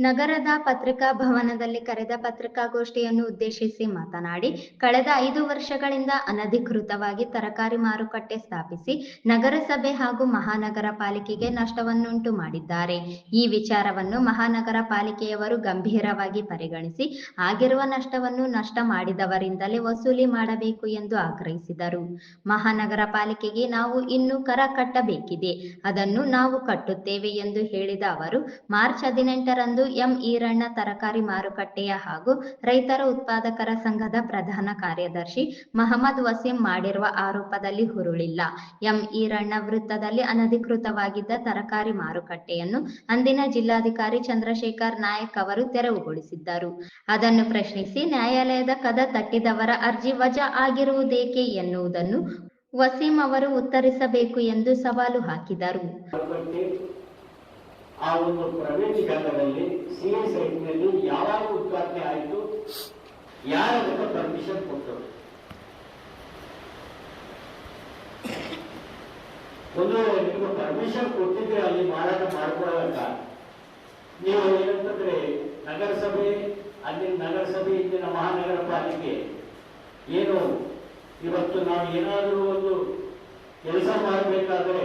ನಗರದ ಪತ್ರಿಕಾ ಭವನದಲ್ಲಿ ಕರೆದ ಪತ್ರಿಕಾಗೋಷ್ಠಿಯನ್ನು ಉದ್ದೇಶಿಸಿ ಮಾತನಾಡಿ, ಕಳೆದ 5 ವರ್ಷಗಳಿಂದ ಅನಧಿಕೃತವಾಗಿ ತರಕಾರಿ ಮಾರುಕಟ್ಟೆ ಸ್ಥಾಪಿಸಿ ನಗರಸಭೆ ಹಾಗೂ ಮಹಾನಗರ ಪಾಲಿಕೆಗೆ ನಷ್ಟವನ್ನುಂಟು ಮಾಡಿದ್ದಾರೆ. ಈ ವಿಚಾರವನ್ನು ಮಹಾನಗರ ಪಾಲಿಕೆಯವರು ಗಂಭೀರವಾಗಿ ಪರಿಗಣಿಸಿ ಆಗಿರುವ ನಷ್ಟವನ್ನು ನಷ್ಟ ಮಾಡಿದವರಿಂದಲೇ ವಸೂಲಿ ಮಾಡಬೇಕು ಎಂದು ಆಗ್ರಹಿಸಿದರು. ಮಹಾನಗರ ಪಾಲಿಕೆಗೆ ನಾವು ಇನ್ನೂ ಕರ ಕಟ್ಟಬೇಕಿದೆ, ಅದನ್ನು ನಾವು ಕಟ್ಟುತ್ತೇವೆ ಎಂದು ಹೇಳಿದ ಅವರು, ಮಾರ್ಚ್ 18ರಂದು ಎಂ ಈರಣ್ಣ ತರಕಾರಿ ಮಾರುಕಟ್ಟೆಯ ಹಾಗೂ ರೈತರ ಉತ್ಪಾದಕರ ಸಂಘದ ಪ್ರಧಾನ ಕಾರ್ಯದರ್ಶಿ ಮಹಮ್ಮದ್ ವಸೀಂ ಮಾಡಿರುವ ಆರೋಪದಲ್ಲಿ ಹುರುಳಿಲ್ಲ. ಎಂ ಈರಣ್ಣ ವೃತ್ತದಲ್ಲಿ ಅನಧಿಕೃತವಾಗಿದ್ದ ತರಕಾರಿ ಮಾರುಕಟ್ಟೆಯನ್ನು ಅಂದಿನ ಜಿಲ್ಲಾಧಿಕಾರಿ ಚಂದ್ರಶೇಖರ್ ನಾಯಕ್ ಅವರು ತೆರವುಗೊಳಿಸಿದ್ದರು. ಅದನ್ನು ಪ್ರಶ್ನಿಸಿ ನ್ಯಾಯಾಲಯದ ಕದ ತಟ್ಟಿದವರ ಅರ್ಜಿ ವಜಾ ಆಗಿರುವುದೇಕೆ ಎನ್ನುವುದನ್ನು ವಸೀಂ ಅವರು ಉತ್ತರಿಸಬೇಕು ಎಂದು ಸವಾಲು ಹಾಕಿದರು. ಆ ಒಂದು ಪ್ರೈವೇಟ್ ಜಾಗದಲ್ಲಿ ಸಿಎ ಸೈಟ್ನಲ್ಲಿ ಯಾವಾಗ ಉದ್ಘಾಟನೆ ಆಯಿತು, ಯಾರದಕ್ಕೆ ಪರ್ಮಿಷನ್ ಕೊಟ್ಟರು? ಒಂದು ನಿಮಗೆ ಪರ್ಮಿಷನ್ ಕೊಟ್ಟಿದ್ರೆ ಅಲ್ಲಿ ಮಾರಾಟ ಮಾಡ್ಕೊಳ್ಳಕ ನೀವು ಏನಂತಂದ್ರೆ ನಗರಸಭೆ, ಅಲ್ಲಿ ನಗರಸಭೆ ಇಂದಿನ ಮಹಾನಗರ ಪಾಲಿಕೆ ಏನು ಇವತ್ತು ನಾವು ಏನಾದರೂ ಒಂದು ಕೆಲಸ ಮಾಡಬೇಕಾದ್ರೆ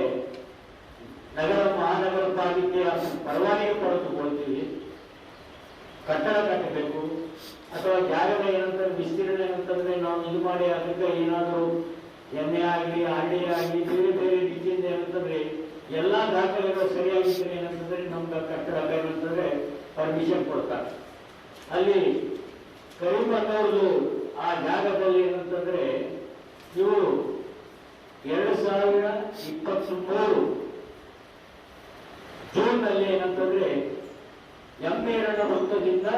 ನಗರ ಮಹಾನಗರ ಪಾಲಿಕೆಯ ಪರವಾನಗಿ ಪಡೆದುಕೊಳ್ತೀವಿ. ಕಟ್ಟಡ ಕಟ್ಟಬೇಕು ಅಥವಾ ಜಾಗದ ಏನಂತಾರೆ ವಿಸ್ತೀರ್ಣ ಏನಂತಂದ್ರೆ ನಾವು ಇದು ಮಾಡಿ ಅದಕ್ಕೆ ಏನಾದರೂ ಎಣ್ಣೆ ಆಗಲಿ ಹಳ್ಳಿ ಆಗಲಿ ಬೇರೆ ಬೇರೆ ರೀತಿಯಿಂದ ಏನಂತಂದ್ರೆ ಎಲ್ಲಾ ದಾಖಲೆಗಳು ಸರಿಯಾಗಿದ್ರೆ ಏನಂತಂದ್ರೆ ನಮ್ಗೆ ಕಟ್ಟಡ ಏನಂತಂದ್ರೆ ಪರ್ಮಿಷನ್ ಕೊಡ್ತಾರೆ. ಅಲ್ಲಿ ಕರೀಮನ್ನವ್ರದ್ದು ಆ ಜಾಗದಲ್ಲಿ ಏನಂತಂದ್ರೆ ಇವರು 2023 ಜೂನ್ನಲ್ಲಿ ಏನಂತಂದ್ರೆ ಎಂ.ಈರಣ್ಣ ವೃತ್ತದಿಂದ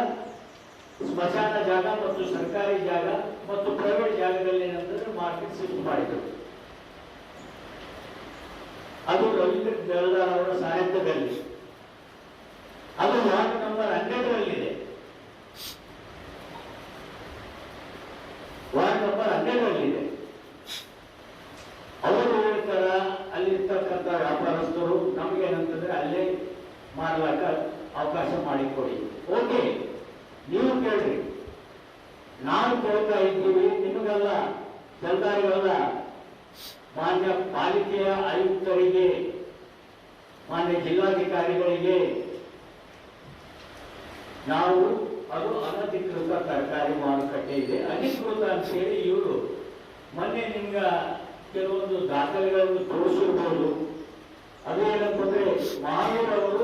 ಸ್ಮಶಾನ ಜಾಗ ಮತ್ತು ಸರ್ಕಾರಿ ಜಾಗ ಮತ್ತು ಪ್ರೈವೇಟ್ ಜಾಗದಲ್ಲಿ ಏನಂತಂದ್ರೆ ಮಾರ್ಕೆಟ್ ಶಿಫ್ಟ್ ಮಾಡಿದರು. ಅದು ರವೀಂದ್ರ ಜಲದಾರ್ ಅವರ ಸಾಹಿತ್ಯದಲ್ಲಿ, ಅದು ವಾರ್ಡ್ ನಂಬರ್ 12ರಲ್ಲಿದೆ. ವಾರ್ಡ್ ನಂಬರ್ 12ರಲ್ಲಿದೆ. ಅವರು ಹೇಳ್ತಾರ ಅಲ್ಲಿರ್ತಕ್ಕಂಥ ವ್ಯಾಪಾರಸ್ಥರು ನಮ್ಗೆ ಏನಂತಂದ್ರೆ ಅಲ್ಲೇ ಮಾಡ್ಲಾಕ ಅವಕಾಶ ಮಾಡಿಕೊಡಿ. ಓಕೆ, ನೀವು ಕೇಳ್ರಿ, ನಾವು ಕೇಳ್ತಾ ಇದ್ದೀವಿ. ನಿಮಗೆಲ್ಲ ಜಲ್ದಾರಿಗೆಲ್ಲ ಮಾನ್ಯ ಪಾಲಿಕೆಯ ಆಯುಕ್ತರಿಗೆ, ಮಾನ್ಯ ಜಿಲ್ಲಾಧಿಕಾರಿಗಳಿಗೆ ನಾವು ಅದು ಅನಧಿಕೃತ ತರಕಾರಿ ಮಾರುಕಟ್ಟೆ ಇದೆ, ಅಧಿಕೃತ ಅಂತ ಹೇಳಿ ಇವರು ಮೊನ್ನೆ ನಿಮ್ಗ ಕೆಲವೊಂದು ದಾಖಲೆಗಳನ್ನು ತೋರಿಸಿರ್ಬೋದು. ಅದೇನಂತಂದ್ರೆ ಮಹಾವೀರ್ ಅವರು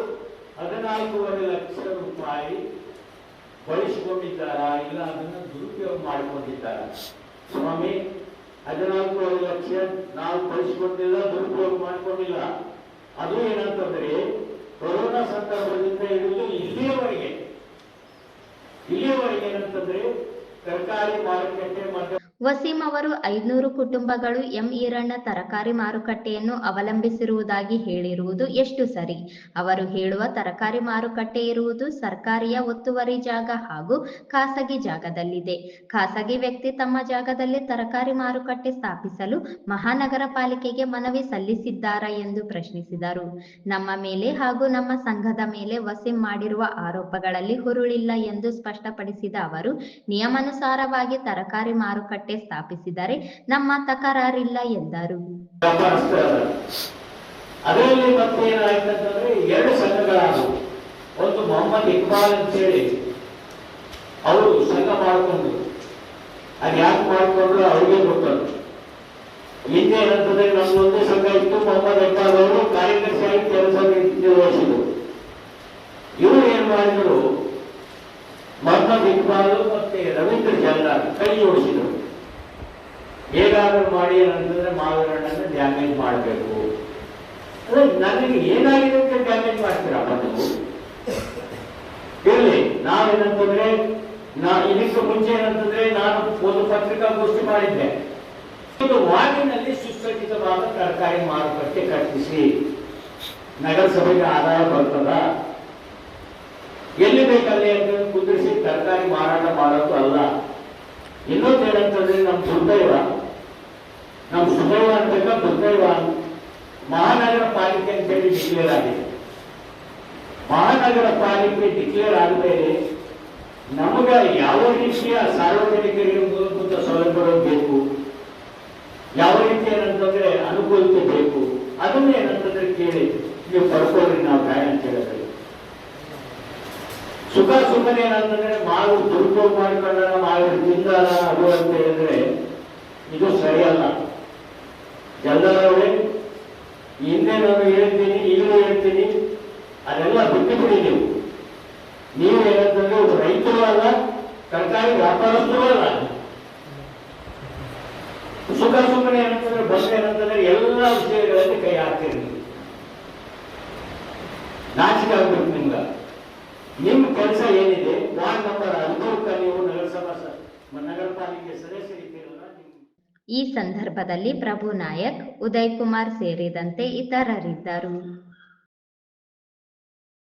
14.5 ಲಕ್ಷ ರೂಪಾಯಿ ಬಳಸಿಕೊಂಡಿದ್ದಾರಾ, ಇಲ್ಲ ಅದನ್ನು ದುರುಪಯೋಗ ಮಾಡಿಕೊಂಡಿದ್ದಾರಾ? ಸ್ವಾಮಿ, 14.5 ಲಕ್ಷ ನಾವು ಬಳಸಿಕೊಂಡಿಲ್ಲ, ದುರುಪಯೋಗ ಮಾಡಿಕೊಂಡಿಲ್ಲ. ಅದು ಏನಂತಂದ್ರೆ ಕೊರೋನಾ ಸಂದರ್ಭದಿಂದ ಹಿಡಿದು ಇಲ್ಲಿಯವರೆಗೆ ಏನಂತಂದ್ರೆ ತರಕಾರಿ ಮಾರುಕಟ್ಟೆ ಮತ್ತು ವಸೀಂ ಅವರು 500 ಕುಟುಂಬಗಳು ಎಂ ಈರಣ್ಣ ತರಕಾರಿ ಮಾರುಕಟ್ಟೆಯನ್ನು ಅವಲಂಬಿಸಿರುವುದಾಗಿ ಹೇಳಿರುವುದು ಎಷ್ಟು ಸರಿ? ಅವರು ಹೇಳುವ ತರಕಾರಿ ಮಾರುಕಟ್ಟೆ ಇರುವುದು ಸರ್ಕಾರಿಯ ಒತ್ತುವರಿ ಜಾಗ ಹಾಗೂ ಖಾಸಗಿ ಜಾಗದಲ್ಲಿದೆ. ಖಾಸಗಿ ವ್ಯಕ್ತಿ ತಮ್ಮ ಜಾಗದಲ್ಲಿ ತರಕಾರಿ ಮಾರುಕಟ್ಟೆ ಸ್ಥಾಪಿಸಲು ಮಹಾನಗರ ಪಾಲಿಕೆಗೆ ಮನವಿ ಸಲ್ಲಿಸಿದ್ದಾರಾ ಎಂದು ಪ್ರಶ್ನಿಸಿದರು. ನಮ್ಮ ಮೇಲೆ ಹಾಗೂ ನಮ್ಮ ಸಂಘದ ಮೇಲೆ ವಸೀಂ ಮಾಡಿರುವ ಆರೋಪಗಳಲ್ಲಿ ಹುರುಳಿಲ್ಲ ಎಂದು ಸ್ಪಷ್ಟಪಡಿಸಿದ ಅವರು, ನಿಯಮಾನುಸಾರವಾಗಿ ತರಕಾರಿ ಮಾರುಕಟ್ಟೆ ಸ್ಥಾಪಿಸಿದರೆ ನಮ್ಮ ತಕರಾರಿಲ್ಲ ಎಂದರು. ಅದರಲ್ಲಿ ಮತ್ತೆ ಏನಾಯ್ತಂತಂದ್ರೆ 2 ಸಂಘಗಳಾದವು. ಒಂದು ಮೊಹಮ್ಮದ್ ಇಕ್ಬಾಲ್ ಅಂತ ಹೇಳಿ ಅವರು ಸಂಘ ಮಾಡಿಕೊಂಡ್ರು. ಅದು ಯಾಕೆ ಮಾಡಿಕೊಂಡ್ರು ಅವ್ರಿಗೆ ಗೊತ್ತದು. ಹಿಂದೆ ಏನಂತಂದ್ರೆ ನಮ್ದೊಂದೇ ಸಂಘ ಇತ್ತು. ಮೊಹಮ್ಮದ್ ಇಕ್ಬಾಲ್ ಅವರು ಕಾರ್ಯದರ್ಶಿಯಾಗಿ ಕೆಲಸ ನಿರ್ವಹಿಸಿದರು. ಇವರು ಏನ್ ಮಾಡಿದ್ರು, ಮೊಹಮ್ಮದ್ ಇಕ್ಬಾಲ್ ಮತ್ತೆ ರವೀಂದ್ರ ಜಲದಾರ್ ಕೈ ಜೋಡಿಸಿದರು. ಹೇಗಾದ್ರೂ ಮಾಡಿ ಏನಂತಂದ್ರೆ ಮಾವೀರಣ್ಣನ ಡ್ಯಾಮೇಜ್ ಮಾಡಬೇಕು. ಅಂದ್ರೆ ನನಗೆ ಏನಾಗಿದೆ ಅಂತ ಡ್ಯಾಮೇಜ್ ಮಾಡ್ತೀರಪ್ಪ ನೀವು? ಹೇಳಿ. ನಾವೇನಂತಂದ್ರೆ ಇದಕ್ಕೆ ಮುಂಚೆ ಏನಂತಂದ್ರೆ ನಾನು ಒಂದು ಪತ್ರಿಕಾಗೋಷ್ಠಿ ಮಾಡಿದ್ದೆ. ಇದು ವಾರ್ಡಿನಲ್ಲಿ ಸುಸಜ್ಜಿತವಾದ ತರಕಾರಿ ಮಾರುಕಟ್ಟೆ ಕಟ್ಟಿಸಿ ನಗರಸಭೆಗೆ ಆದಾಯ ಬರ್ತದ, ಎಲ್ಲಿ ಬೇಕಲ್ಲಿ ಅಂತ ಕುದುರಿಸಿ ತರಕಾರಿ ಮಾರಾಟ ಮಾಡೋದು ಅಲ್ಲ. ಇನ್ನೊಂದು ಏನಂತಂದ್ರೆ ನಮ್ಮ ದುರ್ದೈವ ಅಂತಕ್ಕ ದುರ್ದೈವ ಮಹಾನಗರ ಪಾಲಿಕೆ ಅಂತ ಹೇಳಿ ಡಿಕ್ಲೇರ್ ಆಗಿದೆ. ಮಹಾನಗರ ಪಾಲಿಕೆ ಡಿಕ್ಲೇರ್ ಆದಮೇಲೆ ನಮಗೆ ಯಾವ ರೀತಿಯ ಸಾರ್ವಜನಿಕರಿಗೆ ಮೂಲಭೂತ ಸೌಲಭ್ಯಗಳು ಬೇಕು, ಯಾವ ರೀತಿ ಏನಂತಂದ್ರೆ ಅನುಕೂಲತೆ ಬೇಕು, ಅದನ್ನ ಏನಂತಂದ್ರೆ ಕೇಳಿ ನೀವು ಪಡ್ಕೊಳ್ಳಿ, ನಾವು ಬ್ಯಾಡ ಅಂತ ಹೇಳಿದ್ರೆ ಸುಮ್ಮನೆ ಏನಂತಂದ್ರೆ ಮಾವು ದುರುಪಯೋಗ ಮಾಡಿಕೊಂಡ ಮಾವು ತಿಂದಾರ ಅದು ಅಂತ ಹೇಳಿದ್ರೆ ಇದು ಸರಿಯಲ್ಲ. ಎಲ್ಲರವರೇ ಹಿಂದೆ ನಾನು ಹೇಳ್ತೀನಿ, ಈಗಲೂ ಹೇಳ್ತೀನಿ, ಅದೆಲ್ಲ ಬಿಟ್ಟು ಬಿಡಿ. ನೀವು ಏನಂತಂದ್ರೆ ಒಬ್ಬ ರೈತರು ಅಲ್ಲ, ತರಕಾರಿ ವ್ಯಾಪಾರಸ್ಥರು ಅಲ್ಲ. ಸುಮ್ಮನೆ ಏನಂತಂದ್ರೆ ಬಸ್ ಏನಂತಂದ್ರೆ ಎಲ್ಲ ವಿಷಯಗಳಲ್ಲಿ ಕೈ ಹಾಕ್ತೀರಿ. ನಾಚಿಕೆ ಆಗ್ಬೇಕು ನಿಮ್ಗ. ನಿಮ್ ಕೆಲಸ ಏನಿದೆ ವಾರ್ಡ್ ನಂಬರ್ 13ಕ್ಕೆ ನೀವು ನಗರ ಪಾಲಿಕೆ ಸದಸ್ಯರಿದ್ದೀರಲ್ಲ. ಈ ಸಂದರ್ಭದಲ್ಲಿ ಪ್ರಭು ನಾಯಕ್, ಉದಯ್ ಕುಮಾರ್ ಸೇರಿದಂತೆ ಇತರರಿದ್ದರು.